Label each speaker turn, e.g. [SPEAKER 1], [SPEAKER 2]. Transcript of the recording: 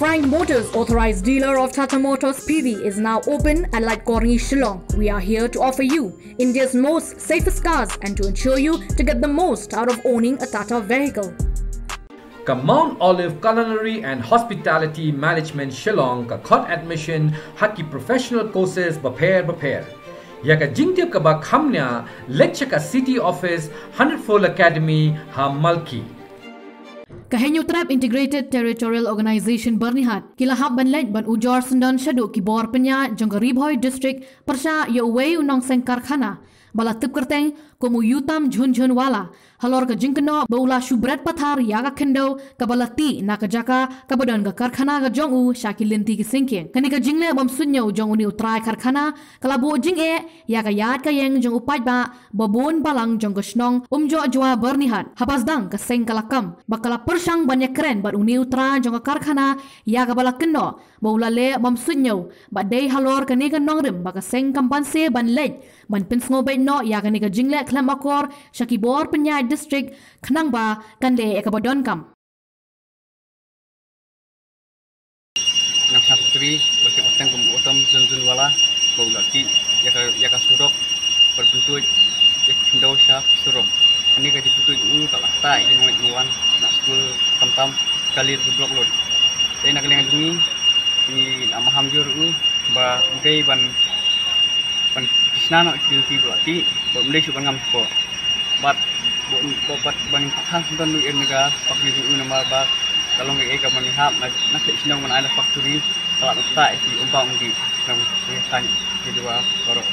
[SPEAKER 1] Frank Motors, authorized dealer of Tata Motors PV, is now open at Lightcorny, Shillong. We are here to offer you India's most safest cars and to ensure you to get the most out of owning a Tata vehicle.
[SPEAKER 2] Ka Mount Olive Culinary and Hospitality Management Shillong ka khot admission haki professional courses bapair. Ya ka jingtip ka ba khamnya lecture ka City Office 100-fold Academy ha Malki.
[SPEAKER 1] Khyndew Trap Integrated Territorial Organization Byrnihat kilahap banlej ban Ujor Sundan Shaduk ki bor penya jong Ribhoi District persha ya away unong seng Karkhana bala tip kerteng komu yutam jhun wala halor ka jingkeno baula shu Bret Pathar ya ka Khyndew ka balati na ka jaka ka badan ka Karkhana ka jong u shakilinti ki singking kani ka jingle bam sunyo jong uni Trai Karkhana kala bo jing ya ka yat ka yeng jong upaj ba babon balang jong ka snong jo jwa Byrnihat habasdang ka seng kalakam bakala persang banyak keren bat uni Trai jong ka Karkhana ya ka bala keno baula le bam sunyo ba dei halor ka ni ka nongrim ba ka seng kampanse ban lej ban pinsngo no ya kani ka jingle klam akor shaki bor penya district khnang ba kan le ekabodon kam
[SPEAKER 3] nak saputri bagi oteng kum otom zun wala baulati ya ka Surok berbentuk ya Khyndew syak Surok ini ka dibutuh ka lata yang nuan nak school tam kalir blok lod saya nak lengan ini amaham jur ba udai ban kisna nak kilti berarti boleh cuba ngam ko bat ban khang sundan nu enega pakni nu nama ba kalau ngai ka Byrnihat nak kisna mana ada factory kalau tak di umpang di nang kan di dua korok